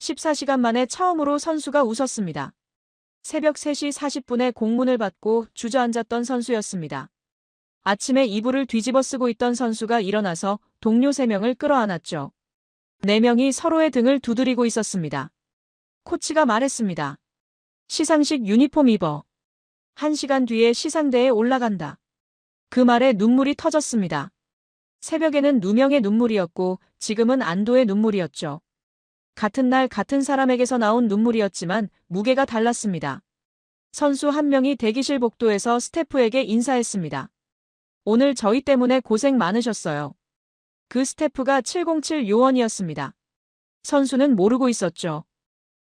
14시간 만에 처음으로 선수가 웃었습니다. 새벽 3시 40분에 공문을 받고 주저앉았던 선수였습니다. 아침에 이불을 뒤집어 쓰고 있던 선수가 일어나서 동료 3명을 끌어안았죠. 4명이 서로의 등을 두드리고 있었습니다. 코치가 말했습니다. 시상식 유니폼 입어. 1시간 뒤에 시상대에 올라간다. 그 말에 눈물이 터졌습니다. 새벽에는 누명의 눈물이었고 지금은 안도의 눈물이었죠. 같은 날 같은 사람에게서 나온 눈물이었지만 무게가 달랐습니다. 선수 1명이 대기실 복도에서 스태프에게 인사했습니다. 오늘 저희 때문에 고생 많으셨어요. 그 스태프가 707 요원이었습니다. 선수는 모르고 있었죠.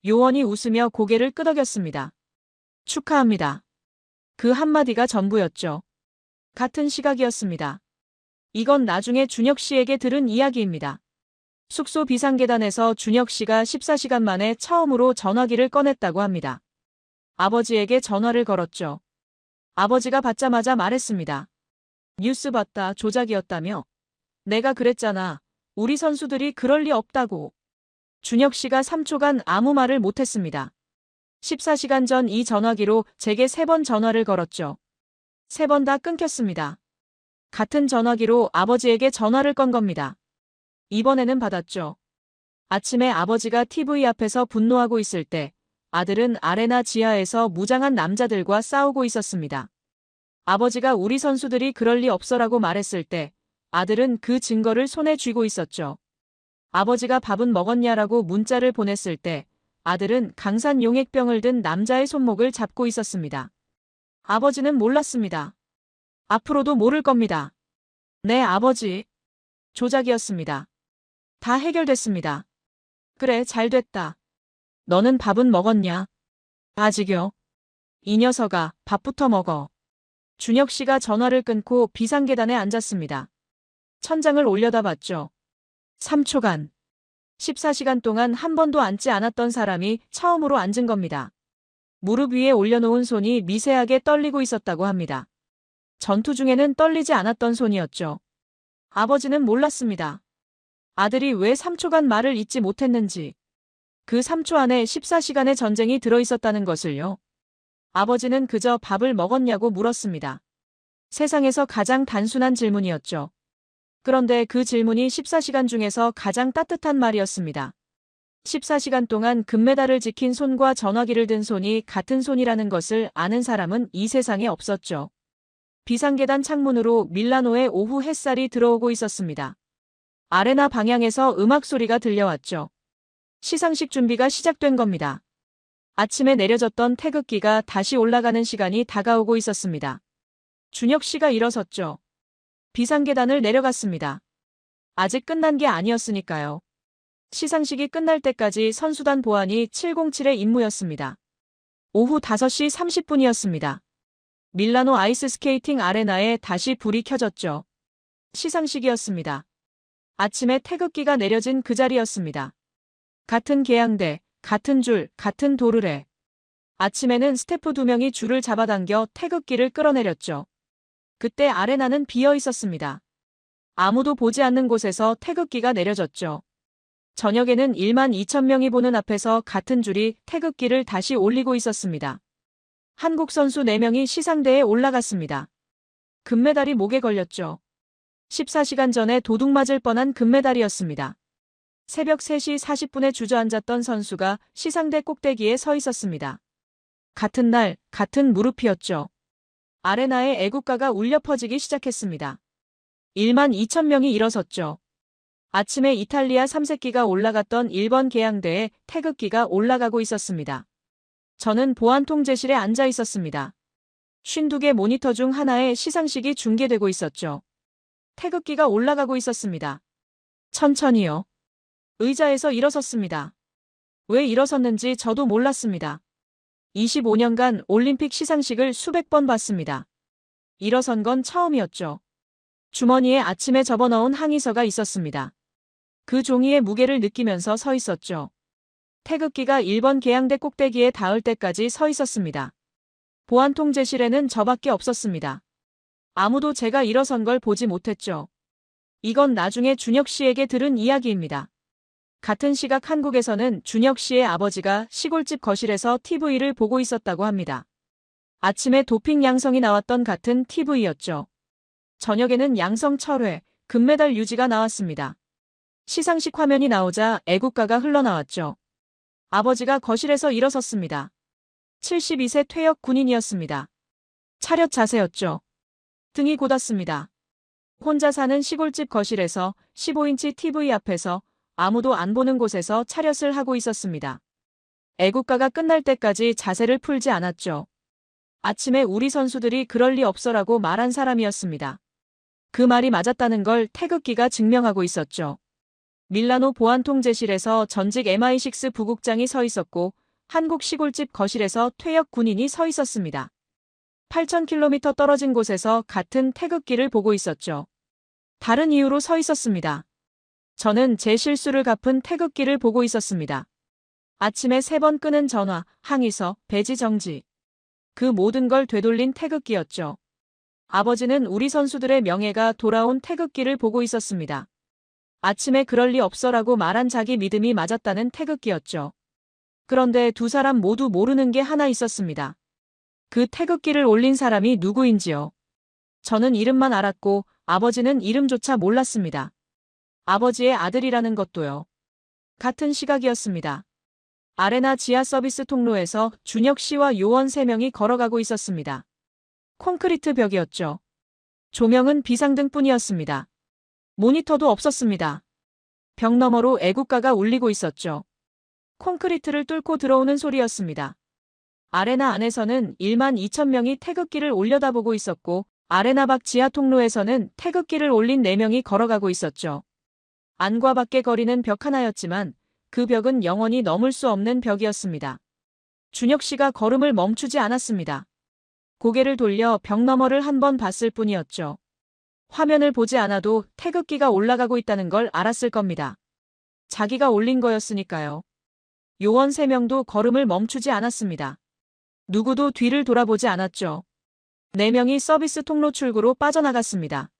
요원이 웃으며 고개를 끄덕였습니다. 축하합니다. 그 한마디가 전부였죠. 같은 시각이었습니다. 이건 나중에 준혁 씨에게 들은 이야기입니다. 숙소 비상계단에서 준혁 씨가 14시간 만에 처음으로 전화기를 꺼냈다고 합니다. 아버지에게 전화를 걸었죠. 아버지가 받자마자 말했습니다. 뉴스 봤다 조작이었다며? 내가 그랬잖아. 우리 선수들이 그럴 리 없다고. 준혁 씨가 3초간 아무 말을 못했습니다. 14시간 전 이 전화기로 제게 3번 전화를 걸었죠. 3번 다 끊겼습니다. 같은 전화기로 아버지에게 전화를 건 겁니다. 이번에는 받았죠. 아침에 아버지가 TV 앞에서 분노하고 있을 때 아들은 아레나 지하에서 무장한 남자들과 싸우고 있었습니다. 아버지가 우리 선수들이 그럴 리 없어라고 말했을 때 아들은 그 증거를 손에 쥐고 있었죠. 아버지가 밥은 먹었냐라고 문자를 보냈을 때 아들은 강산 용액병을 든 남자의 손목을 잡고 있었습니다. 아버지는 몰랐습니다. 앞으로도 모를 겁니다. 네, 아버지. 조작이었습니다. 다 해결됐습니다. 그래, 잘 됐다. 너는 밥은 먹었냐? 아직요. 이 녀석아, 밥부터 먹어. 준혁 씨가 전화를 끊고 비상계단에 앉았습니다. 천장을 올려다봤죠. 3초간. 14시간 동안 한 번도 앉지 않았던 사람이 처음으로 앉은 겁니다. 무릎 위에 올려놓은 손이 미세하게 떨리고 있었다고 합니다. 전투 중에는 떨리지 않았던 손이었죠. 아버지는 몰랐습니다. 아들이 왜 3초간 말을 잇지 못했는지, 그 3초 안에 14시간의 전쟁이 들어있었다는 것을요. 아버지는 그저 밥을 먹었냐고 물었습니다. 세상에서 가장 단순한 질문이었죠. 그런데 그 질문이 14시간 중에서 가장 따뜻한 말이었습니다. 14시간 동안 금메달을 지킨 손과 전화기를 든 손이 같은 손이라는 것을 아는 사람은 이 세상에 없었죠. 비상계단 창문으로 밀라노의 오후 햇살이 들어오고 있었습니다. 아레나 방향에서 음악 소리가 들려왔죠. 시상식 준비가 시작된 겁니다. 아침에 내려졌던 태극기가 다시 올라가는 시간이 다가오고 있었습니다. 준혁 씨가 일어섰죠. 비상계단을 내려갔습니다. 아직 끝난 게 아니었으니까요. 시상식이 끝날 때까지 선수단 보안이 707의 임무였습니다. 오후 5시 30분이었습니다. 밀라노 아이스스케이팅 아레나에 다시 불이 켜졌죠. 시상식이었습니다. 아침에 태극기가 내려진 그 자리였습니다. 같은 계양대, 같은 줄, 같은 도르래. 아침에는 스태프 2명이 줄을 잡아당겨 태극기를 끌어내렸죠. 그때 아레나는 비어 있었습니다. 아무도 보지 않는 곳에서 태극기가 내려졌죠. 저녁에는 1만 2천 명이 보는 앞에서 같은 줄이 태극기를 다시 올리고 있었습니다. 한국 선수 4명이 시상대에 올라갔습니다. 금메달이 목에 걸렸죠. 14시간 전에 도둑 맞을 뻔한 금메달이었습니다. 새벽 3시 40분에 주저앉았던 선수가 시상대 꼭대기에 서 있었습니다. 같은 날, 같은 무릎이었죠. 아레나에 애국가가 울려 퍼지기 시작했습니다. 1만 2천 명이 일어섰죠. 아침에 이탈리아 3세끼가 올라갔던 1번 계양대에 태극기가 올라가고 있었습니다. 저는 보안 통제실에 앉아 있었습니다. 52개 모니터 중 하나에 시상식이 중계되고 있었죠. 태극기가 올라가고 있었습니다. 천천히요. 의자에서 일어섰습니다. 왜 일어섰는지 저도 몰랐습니다. 25년간 올림픽 시상식을 수백 번 봤습니다. 일어선 건 처음이었죠. 주머니에 아침에 접어넣은 항의서가 있었습니다. 그 종이의 무게를 느끼면서 서 있었죠. 태극기가 1번 계양대 꼭대기에 닿을 때까지 서 있었습니다. 보안 통제실에는 저밖에 없었습니다. 아무도 제가 일어선 걸 보지 못했죠. 이건 나중에 준혁 씨에게 들은 이야기입니다. 같은 시각 한국에서는 준혁 씨의 아버지가 시골집 거실에서 TV를 보고 있었다고 합니다. 아침에 도핑 양성이 나왔던 같은 TV였죠. 저녁에는 양성 철회, 금메달 유지가 나왔습니다. 시상식 화면이 나오자 애국가가 흘러나왔죠. 아버지가 거실에서 일어섰습니다. 72세 퇴역 군인이었습니다. 차렷 자세였죠. 등이 곧았습니다. 혼자 사는 시골집 거실에서 15인치 TV 앞에서 아무도 안 보는 곳에서 차렷을 하고 있었습니다. 애국가가 끝날 때까지 자세를 풀지 않았죠. 아침에 우리 선수들이 그럴 리 없어라고 말한 사람이었습니다. 그 말이 맞았다는 걸 태극기가 증명하고 있었죠. 밀라노 보안통제실에서 전직 MI6 부국장이 서 있었고 한국 시골집 거실에서 퇴역 군인이 서 있었습니다. 8,000km 떨어진 곳에서 같은 태극기를 보고 있었죠. 다른 이유로 서 있었습니다. 저는 제 실수를 갚은 태극기를 보고 있었습니다. 아침에 3번 끄는 전화, 항의서, 배지 정지. 그 모든 걸 되돌린 태극기였죠. 아버지는 우리 선수들의 명예가 돌아온 태극기를 보고 있었습니다. 아침에 그럴 리 없어라고 말한 자기 믿음이 맞았다는 태극기였죠. 그런데 두 사람 모두 모르는 게 하나 있었습니다. 그 태극기를 올린 사람이 누구인지요. 저는 이름만 알았고 아버지는 이름조차 몰랐습니다. 아버지의 아들이라는 것도요. 같은 시각이었습니다. 아레나 지하 서비스 통로에서 준혁 씨와 요원 3명이 걸어가고 있었습니다. 콘크리트 벽이었죠. 조명은 비상등뿐이었습니다. 모니터도 없었습니다. 벽 너머로 애국가가 울리고 있었죠. 콘크리트를 뚫고 들어오는 소리였습니다. 아레나 안에서는 1만 2천 명이 태극기를 올려다보고 있었고 아레나 밖 지하 통로에서는 태극기를 올린 4명이 걸어가고 있었죠. 안과 밖의 거리는 벽 하나였지만 그 벽은 영원히 넘을 수 없는 벽이었습니다. 준혁 씨가 걸음을 멈추지 않았습니다. 고개를 돌려 벽 너머를 한 번 봤을 뿐이었죠. 화면을 보지 않아도 태극기가 올라가고 있다는 걸 알았을 겁니다. 자기가 올린 거였으니까요. 요원 3명도 걸음을 멈추지 않았습니다. 누구도 뒤를 돌아보지 않았죠. 4명이 서비스 통로 출구로 빠져나갔습니다.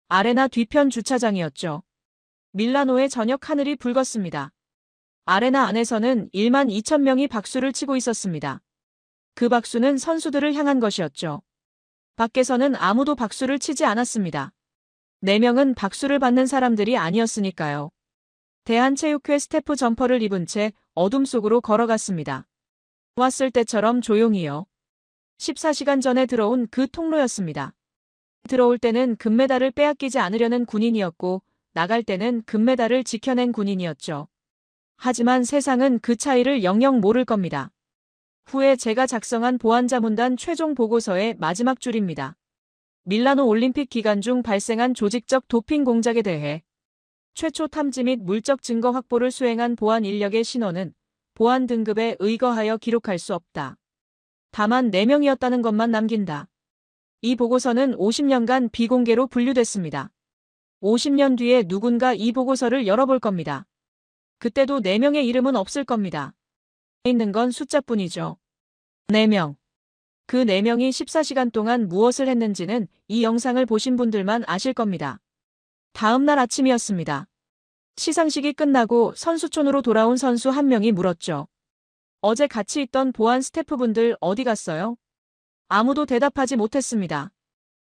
아레나 뒤편 주차장이었죠. 밀라노의 저녁 하늘이 붉었습니다. 아레나 안에서는 1만 2천 명이 박수를 치고 있었습니다. 그 박수는 선수들을 향한 것이었죠. 밖에서는 아무도 박수를 치지 않았습니다. 4명은 박수를 받는 사람들이 아니었으니까요. 대한체육회 스태프 점퍼를 입은 채 어둠 속으로 걸어갔습니다. 왔을 때처럼 조용히요. 14시간 전에 들어온 그 통로였습니다. 들어올 때는 금메달을 빼앗기지 않으려는 군인이었고 나갈 때는 금메달을 지켜낸 군인이었죠. 하지만 세상은 그 차이를 영영 모를 겁니다. 후에 제가 작성한 보안자문단 최종 보고서의 마지막 줄입니다. 밀라노 올림픽 기간 중 발생한 조직적 도핑 공작에 대해 최초 탐지 및 물적 증거 확보를 수행한 보안 인력의 신원은 보안 등급에 의거하여 기록할 수 없다. 다만 4명이었다는 것만 남긴다. 이 보고서는 50년간 비공개로 분류됐습니다. 50년 뒤에 누군가 이 보고서를 열어볼 겁니다. 그때도 4명의 이름은 없을 겁니다. 있는 건 숫자뿐이죠. 4명. 그 4명이 14시간 동안 무엇을 했는지는 이 영상을 보신 분들만 아실 겁니다. 다음 날 아침이었습니다. 시상식이 끝나고 선수촌으로 돌아온 선수 한 명이 물었죠. 어제 같이 있던 보안 스태프분들 어디 갔어요? 아무도 대답하지 못했습니다.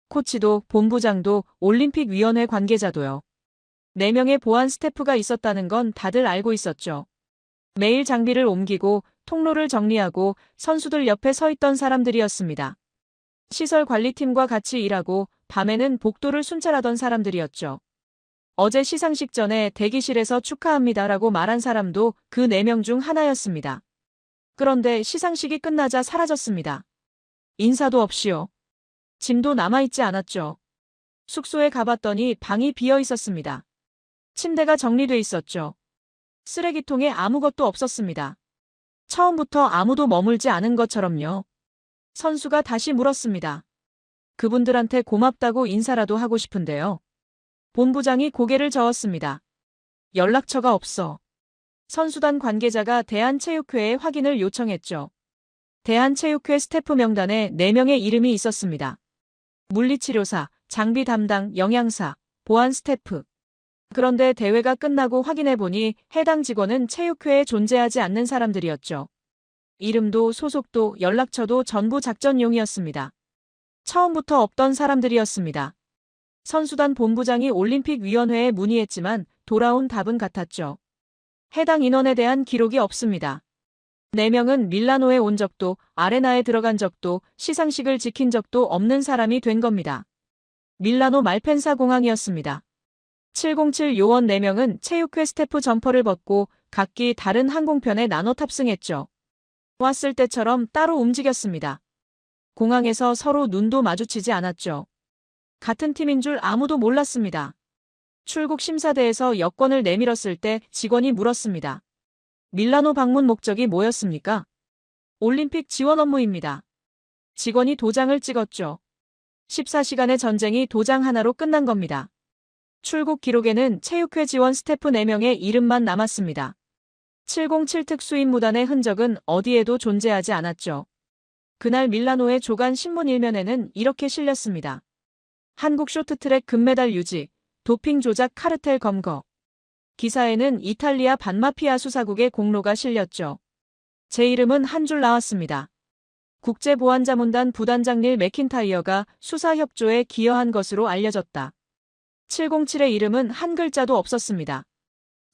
코치도, 본부장도, 올림픽위원회 관계자도요. 4명의 보안 스태프가 있었다는 건 다들 알고 있었죠. 매일 장비를 옮기고 통로를 정리하고 선수들 옆에 서 있던 사람들이었습니다. 시설 관리팀과 같이 일하고 밤에는 복도를 순찰하던 사람들이었죠. 어제 시상식 전에 대기실에서 축하합니다라고 말한 사람도 그 4명 중 하나였습니다. 그런데 시상식이 끝나자 사라졌습니다. 인사도 없이요. 짐도 남아있지 않았죠. 숙소에 가봤더니 방이 비어 있었습니다. 침대가 정리돼 있었죠. 쓰레기통에 아무것도 없었습니다. 처음부터 아무도 머물지 않은 것처럼요. 선수가 다시 물었습니다. 그분들한테 고맙다고 인사라도 하고 싶은데요. 본부장이 고개를 저었습니다. 연락처가 없어. 선수단 관계자가 대한체육회에 확인을 요청했죠. 대한체육회 스태프 명단에 4명의 이름이 있었습니다. 물리치료사, 장비 담당, 영양사, 보안 스태프. 그런데 대회가 끝나고 확인해보니 해당 직원은 체육회에 존재하지 않는 사람들이었죠. 이름도 소속도 연락처도 전부 작전용이었습니다. 처음부터 없던 사람들이었습니다. 선수단 본부장이 올림픽위원회에 문의했지만 돌아온 답은 같았죠. 해당 인원에 대한 기록이 없습니다. 4명은 밀라노에 온 적도, 아레나에 들어간 적도, 시상식을 지킨 적도 없는 사람이 된 겁니다. 밀라노 말펜사 공항이었습니다. 707 요원 4명은 체육회 스태프 점퍼를 벗고 각기 다른 항공편에 나눠 탑승했죠. 왔을 때처럼 따로 움직였습니다. 공항에서 서로 눈도 마주치지 않았죠. 같은 팀인 줄 아무도 몰랐습니다. 출국 심사대에서 여권을 내밀었을 때 직원이 물었습니다. 밀라노 방문 목적이 뭐였습니까? 올림픽 지원 업무입니다. 직원이 도장을 찍었죠. 14시간의 전쟁이 도장 하나로 끝난 겁니다. 출국 기록에는 체육회 지원 스태프 4명의 이름만 남았습니다. 707 특수임무단의 흔적은 어디에도 존재하지 않았죠. 그날 밀라노의 조간 신문 일면에는 이렇게 실렸습니다. 한국 쇼트트랙 금메달 유지, 도핑 조작 카르텔 검거. 기사에는 이탈리아 반마피아 수사국의 공로가 실렸죠. 제 이름은 한 줄 나왔습니다. 국제보안자문단 부단장 닐 맥킨타이어가 수사 협조에 기여한 것으로 알려졌다. 707의 이름은 한 글자도 없었습니다.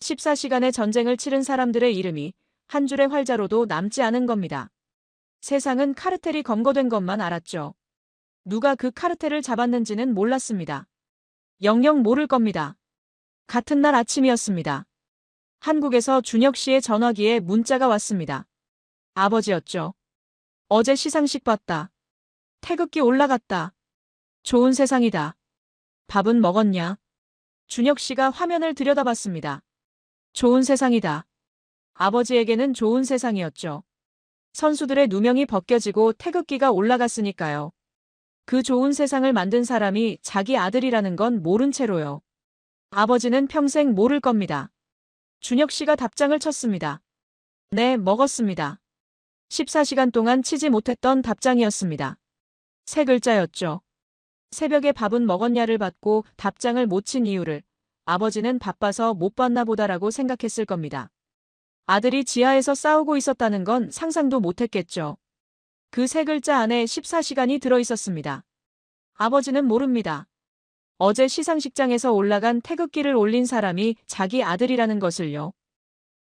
14시간의 전쟁을 치른 사람들의 이름이 한 줄의 활자로도 남지 않은 겁니다. 세상은 카르텔이 검거된 것만 알았죠. 누가 그 카르텔을 잡았는지는 몰랐습니다. 영영 모를 겁니다. 같은 날 아침이었습니다. 한국에서 준혁 씨의 전화기에 문자가 왔습니다. 아버지였죠. 어제 시상식 봤다. 태극기 올라갔다. 좋은 세상이다. 밥은 먹었냐? 준혁 씨가 화면을 들여다봤습니다. 좋은 세상이다. 아버지에게는 좋은 세상이었죠. 선수들의 누명이 벗겨지고 태극기가 올라갔으니까요. 그 좋은 세상을 만든 사람이 자기 아들이라는 건 모른 채로요. 아버지는 평생 모를 겁니다. 준혁 씨가 답장을 쳤습니다. 네, 먹었습니다. 14시간 동안 치지 못했던 답장이었습니다. 3글자였죠. 새벽에 밥은 먹었냐를 받고 답장을 못 친 이유를 아버지는 바빠서 못 봤나 보다라고 생각했을 겁니다. 아들이 지하에서 싸우고 있었다는 건 상상도 못했겠죠. 그 3글자 안에 14시간이 들어있었습니다. 아버지는 모릅니다. 어제 시상식장에서 올라간 태극기를 올린 사람이 자기 아들이라는 것을요.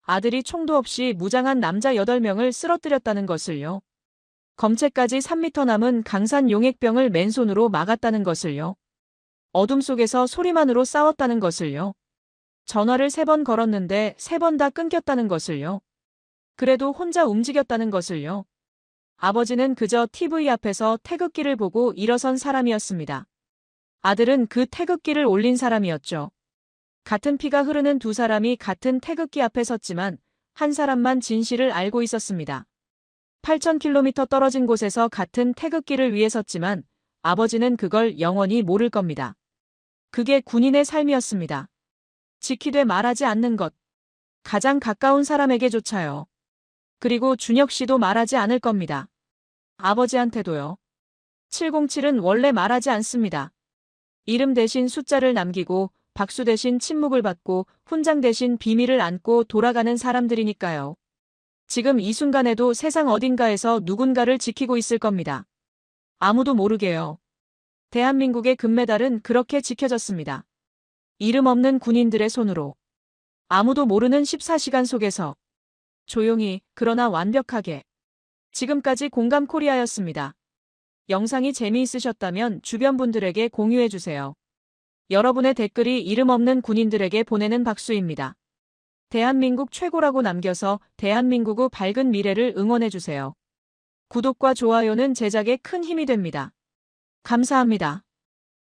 아들이 총도 없이 무장한 남자 8명을 쓰러뜨렸다는 것을요. 검체까지 3m 남은 강산 용액병을 맨손으로 막았다는 것을요. 어둠 속에서 소리만으로 싸웠다는 것을요. 전화를 3번 걸었는데 3번 다 끊겼다는 것을요. 그래도 혼자 움직였다는 것을요. 아버지는 그저 TV 앞에서 태극기를 보고 일어선 사람이었습니다. 아들은 그 태극기를 올린 사람이었죠. 같은 피가 흐르는 두 사람이 같은 태극기 앞에 섰지만 한 사람만 진실을 알고 있었습니다. 8,000km 떨어진 곳에서 같은 태극기를 위해 섰지만 아버지는 그걸 영원히 모를 겁니다. 그게 군인의 삶이었습니다. 지키되 말하지 않는 것. 가장 가까운 사람에게조차요. 그리고 준혁 씨도 말하지 않을 겁니다. 아버지한테도요. 707은 원래 말하지 않습니다. 이름 대신 숫자를 남기고 박수 대신 침묵을 받고 훈장 대신 비밀을 안고 돌아가는 사람들이니까요. 지금 이 순간에도 세상 어딘가에서 누군가를 지키고 있을 겁니다. 아무도 모르게요. 대한민국의 금메달은 그렇게 지켜졌습니다. 이름 없는 군인들의 손으로. 아무도 모르는 14시간 속에서. 조용히, 그러나 완벽하게. 지금까지 공감 코리아였습니다. 영상이 재미있으셨다면 주변 분들에게 공유해주세요. 여러분의 댓글이 이름 없는 군인들에게 보내는 박수입니다. 대한민국 최고라고 남겨서 대한민국의 밝은 미래를 응원해주세요. 구독과 좋아요는 제작에 큰 힘이 됩니다. 감사합니다.